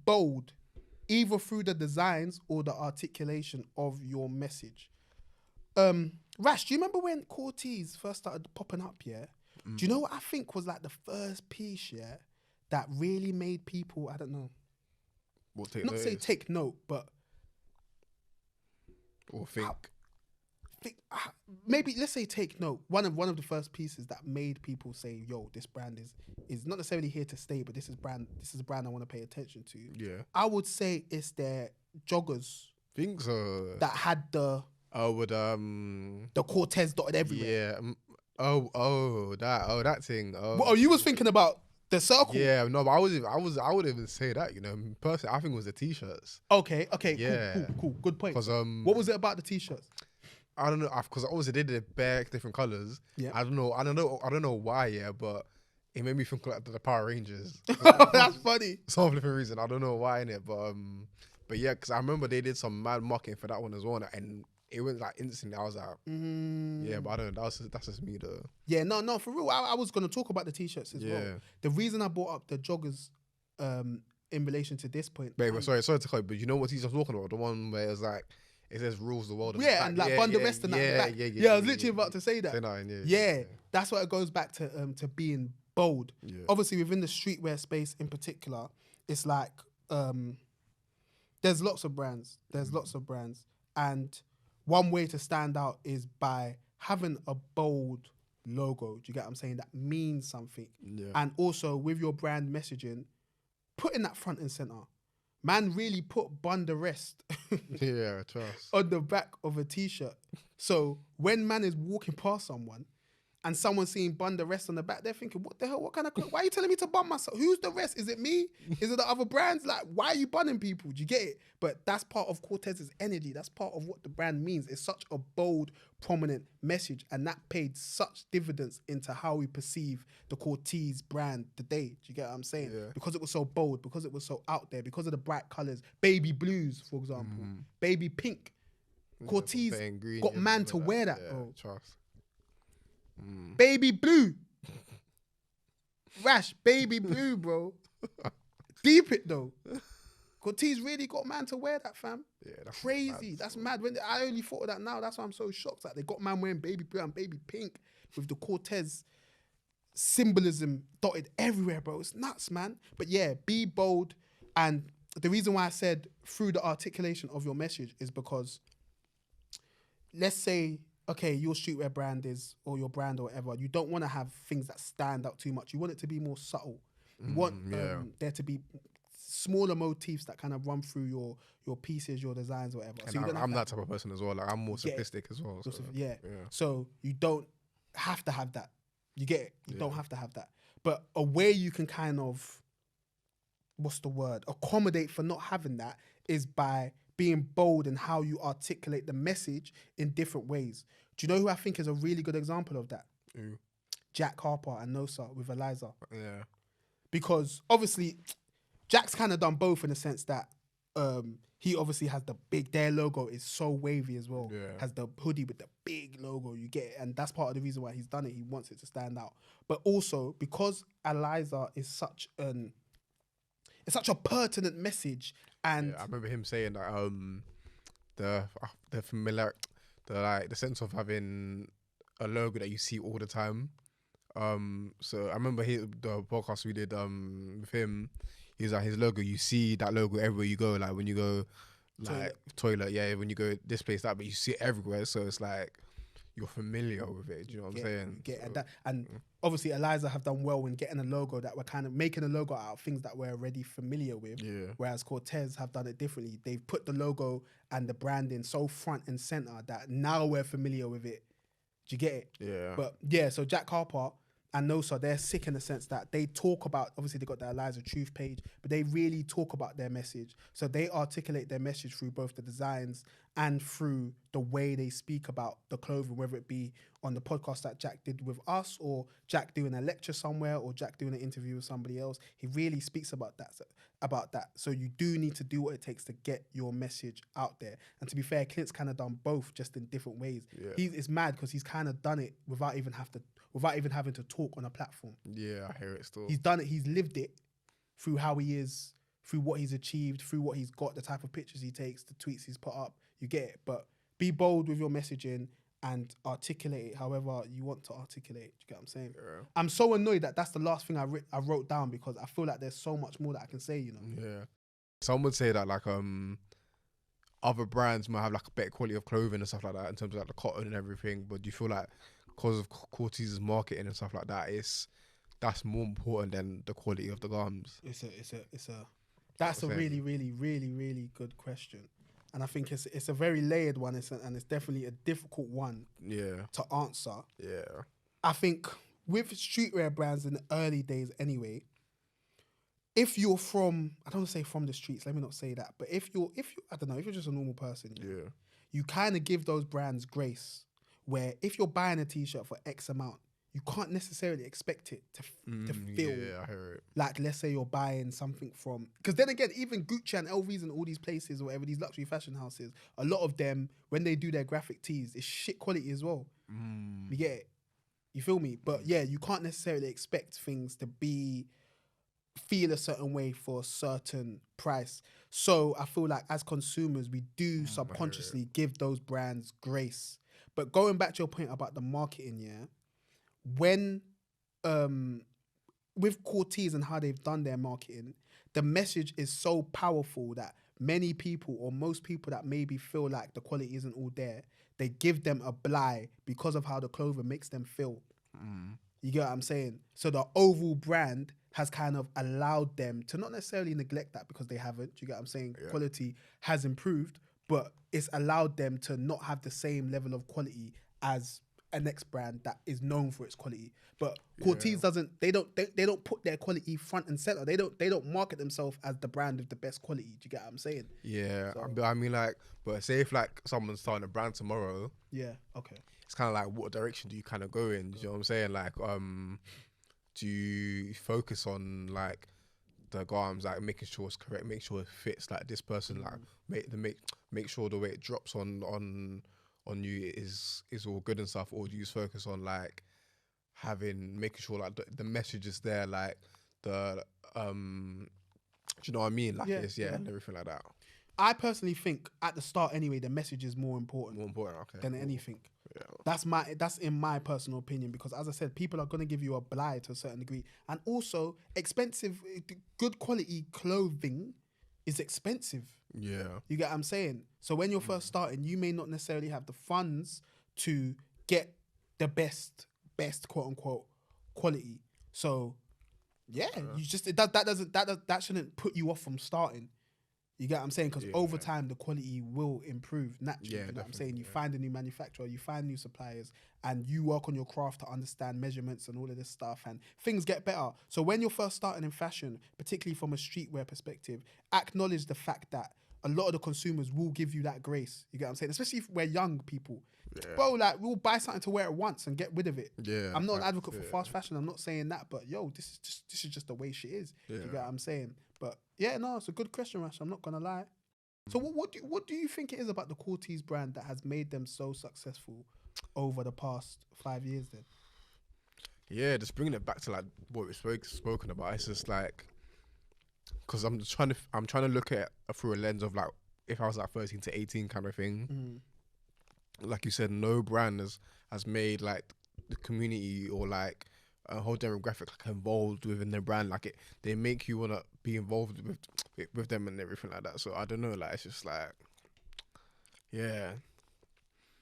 bold, either through the designs or the articulation of your message. Rash, do you remember when Corteiz first started popping up? Yeah. Do you know what I think was like the first piece? Yeah, that really made people. I don't know. What take Not say notice? take note, but Or think. maybe let's say take note. One of the first pieces that made people say, "Yo, this brand is not necessarily here to stay, but this is a brand I want to pay attention to." Yeah. I would say it's their joggers Think so. that had the With Cortez dotted everywhere. yeah. That thing. Oh, you was thinking about the circle. Yeah, no, but I would even say that, you know, personally, I think it was the t-shirts. Okay, Yeah. cool. Good point. Because What was it about the t-shirts? I don't know, because obviously they did bare different colors. Yeah. I don't know why. Yeah, but it made me think like the Power Rangers. That's funny. Some different reason. I don't know why in it, but yeah, because I remember they did some mad marketing for that one as well, and it went like instantly. I was like, yeah, but I don't know. That's just me though. Yeah, no, for real. I was gonna talk about the t-shirts as well. The reason I brought up the joggers, in relation to this point. Wait, sorry to cut, but you know what he's just talking about? The one where it's like it says rules the world. Yeah, and like bun the rest and that. Yeah, I was literally about to say that. Say nine, yeah, that's what it goes back to being bold. Yeah. Obviously, within the streetwear space in particular, it's like there's lots of brands. And one way to stand out is by having a bold logo. Do you get what I'm saying? That means something. Yeah. And also with your brand messaging, putting that front and center. Man really put bun the rest Yeah, trust. on the back of a t-shirt. So when man is walking past someone and someone's seeing bun the rest on the back, they're thinking, what the hell? What kind of why are you telling me to bun myself? Who's the rest? Is it me? Is it the other brands? Like, why are you bunning people? Do you get it? But that's part of Cortez's energy. That's part of what the brand means. It's such a bold, prominent message, and that paid such dividends into how we perceive the Corteiz brand today. Do you get what I'm saying? Yeah. Because it was so bold, because it was so out there, because of the bright colors, baby blues, for example, baby pink. Corteiz Green, got man to wear that, yeah, bro. Trust. Baby blue. Rash, baby blue, bro. Deep it though. Corteiz really got man to wear that, fam. Yeah, that's Crazy. mad. That's mad. When I only thought of that now, that's why I'm so shocked. Like they got man wearing baby blue and baby pink with the Cortez symbolism dotted everywhere, bro. It's nuts, man. But yeah, be bold. And the reason why I said through the articulation of your message is because let's say, okay, your streetwear brand is, or your brand or whatever, you don't want to have things that stand out too much. You want it to be more subtle. You want there to be smaller motifs that kind of run through your pieces, your designs, or whatever. And So you don't I'm have that type of person as well. Like I'm more simplistic as well. So, yeah. So you don't have to have that. You get it? You don't have to have that. But a way you can kind of, what's the word, accommodate for not having that is by being bold in how you articulate the message in different ways. Do you know who I think is a really good example of that? Ooh. Jack Harper and Nosa with Eliza. Yeah. Because obviously Jack's kind of done both in the sense that he obviously has their logo is so wavy as well. Yeah. Has the hoodie with the big logo, you get it. And that's part of the reason why he's done it. He wants it to stand out. But also because Eliza is such a pertinent message. And I remember him saying that the familiar, the sense of having a logo that you see all the time. So I remember the podcast we did with him. He's like his logo. You see that logo everywhere you go. Like when you go, like toilet, yeah. When you go this place, that, but you see it everywhere. So it's like you're familiar with it. Do you know what I'm saying? And obviously Eliza have done well in getting a logo that we're kind of making a logo out of things that we're already familiar with. Yeah. Whereas Cortez have done it differently. They've put the logo and the branding so front and center that now we're familiar with it. Do you get it? Yeah. But yeah, so Jack Harper and Nosa, they're sick in the sense that they talk about, obviously they got their Eliza Truth page, but they really talk about their message. So they articulate their message through both the designs and through the way they speak about the clothing, whether it be on the podcast that Jack did with us or Jack doing a lecture somewhere or Jack doing an interview with somebody else. He really speaks about that. So you do need to do what it takes to get your message out there. And to be fair, Clint's kind of done both, just in different ways. Yeah. It's mad because he's kind of done it without even having to talk on a platform. Yeah, I hear it still. He's done it. He's lived it through how he is, through what he's achieved, through what he's got, the type of pictures he takes, the tweets he's put up. You get it. But be bold with your messaging and articulate it however you want to articulate it. Do you get what I'm saying? Yeah. I'm so annoyed that that's the last thing I wrote down because I feel like there's so much more that I can say, you know? Yeah. Some would say that like other brands might have like a better quality of clothing and stuff like that in terms of like the cotton and everything, but do you feel like because of Corteiz's marketing and stuff like that, that's more important than the quality of the garments? That's a really, really, really, really good question. And I think it's a very layered one, and it's definitely a difficult one to answer. Yeah. I think with streetwear brands in the early days anyway, if you're from, I don't want to say from the streets, let me not say that, but if you're I don't know, if you're just a normal person, you kind of give those brands grace, where if you're buying a t-shirt for X amount, you can't necessarily expect it to feel I hear it. like, let's say you're buying something from, because then again, even Gucci and LVs and all these places or whatever, these luxury fashion houses, a lot of them, when they do their graphic tees, it's shit quality as well. You get it? You feel me? But yeah, you can't necessarily expect things to feel a certain way for a certain price. So I feel like as consumers, we do subconsciously give those brands grace. But going back to your point about the marketing, when with Corteiz and how they've done their marketing, the message is so powerful that many people or most people that maybe feel like the quality isn't all there, they give them a bly because of how the clothing makes them feel. You get what I'm saying? So the overall brand has kind of allowed them to not necessarily neglect that because they haven't. You get what I'm saying? Yeah. Quality has improved, but it's allowed them to not have the same level of quality as a next brand that is known for its quality. But Corteiz they don't put their quality front and center. They don't market themselves as the brand with the best quality. Do you get what I'm saying? Yeah. So, I mean, like, but say if like someone's starting a brand tomorrow. Yeah. Okay. It's kind of like, what direction do you kind of go in? Do you know what I'm saying? Like, do you focus on like the garms, like making sure it's correct, make sure it fits like this person, like make sure the way it drops on you is all good and stuff, or do you just focus on like making sure like the message is there, like the do you know what I mean? Like and everything like that. I personally think at the start anyway, the message is more important. Than anything. Yeah. That's in my personal opinion, because as I said, people are going to give you a bly to a certain degree, and also expensive, good quality clothing is expensive. Yeah, you get what I'm saying? So when you're first starting, you may not necessarily have the funds to get the best quote unquote quality. So you just that shouldn't put you off from starting. You get what I'm saying? Because over time, the quality will improve naturally. You know what I'm saying? You find a new manufacturer, you find new suppliers, and you work on your craft to understand measurements and all of this stuff, and things get better. So when you're first starting in fashion, particularly from a streetwear perspective, acknowledge the fact that a lot of the consumers will give you that grace. You get what I'm saying? Especially if we're young people. Yeah. Bro, like, we'll buy something to wear it once and get rid of it. Yeah, I'm not an advocate for fast fashion. I'm not saying that, but yo, this is just the way she is. Yeah. You get what I'm saying? But yeah, no, it's a good question, Rash. I'm not gonna lie. So what do you think it is about the Corteiz brand that has made them so successful over the past 5 years then? Yeah, just bringing it back to like what we've spoken about. It's just like, because I'm trying to look at it through a lens of like, if I was like 13 to 18 kind of thing. Like you said, no brand has made like the community or like a whole demographic like involved within their brand. Like they make you wanna be involved with them and everything like that. So I don't know, like it's just like, yeah,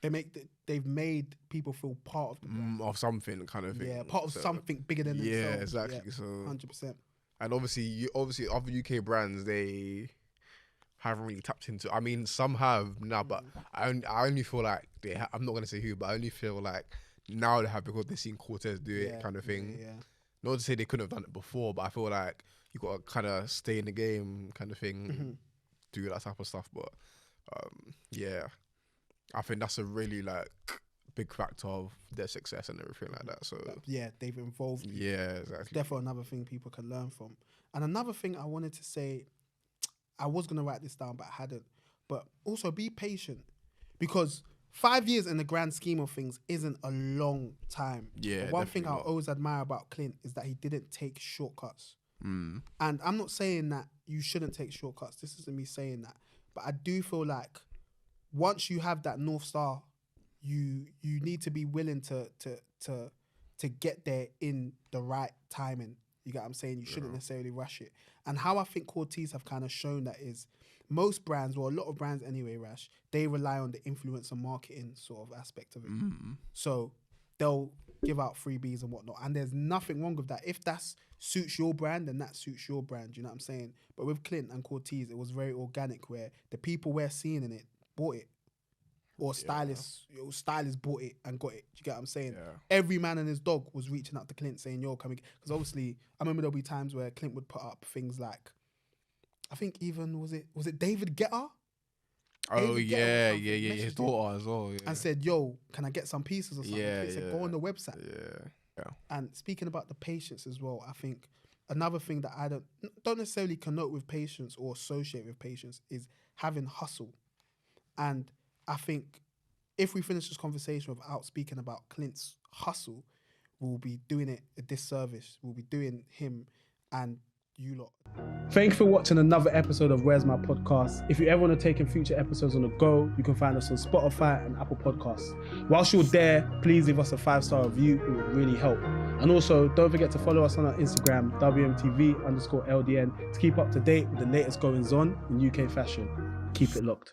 they've made people feel part of the brand. Of something kind of thing. Yeah, part of something bigger than themselves. Yeah, exactly. Yeah, so 100%. And obviously other UK brands, they haven't really tapped into. I mean, some have now, but I only feel like I'm not gonna say who, but I only feel like now they have because they've seen Corteiz do it, kind of thing. Yeah. Not to say they couldn't have done it before, but I feel like you got to kind of stay in the game, kind of thing, do that type of stuff. But yeah, I think that's a really like big factor of their success and everything like that. So yeah, they've involved. Yeah, exactly. It's definitely another thing people can learn from. And another thing I wanted to say, I was gonna write this down, but I hadn't. But also be patient, because 5 years in the grand scheme of things isn't a long time. Yeah. One thing I always admire about Clint is that he didn't take shortcuts. And I'm not saying that you shouldn't take shortcuts. This isn't me saying that, but I do feel like once you have that North Star, you need to be willing to get there in the right timing. You get what I'm saying? You shouldn't necessarily rush it. And how I think Corteiz have kind of shown that is most brands, or a lot of brands anyway, Rash, they rely on the influencer marketing sort of aspect of it. So they'll give out freebies and whatnot. And there's nothing wrong with that. If that suits your brand, then that suits your brand. You know what I'm saying? But with Clint and Corteiz, it was very organic where the people we're seeing in it bought it. Or stylists bought it and got it. Do you get what I'm saying? Yeah. Every man and his dog was reaching out to Clint saying, yo, coming. Because obviously, I remember there'll be times where Clint would put up things like, I think even, was it David Guetta? Oh, yeah, his daughter as well. Yeah. And said, yo, can I get some pieces or something? Clint said, go on the website. Yeah. And speaking about the patience as well, I think another thing that I don't necessarily connote with patience or associate with patience is having hustle. And I think if we finish this conversation without speaking about Clint's hustle, we'll be doing it a disservice. We'll be doing him and you lot. Thank you for watching another episode of Where's My Podcast. If you ever want to take in future episodes on the go, you can find us on Spotify and Apple Podcasts. Whilst you're there, please leave us a 5-star review. It would really help. And also, don't forget to follow us on our Instagram, WMTV_LDN, to keep up to date with the latest goings on in UK fashion. Keep it locked.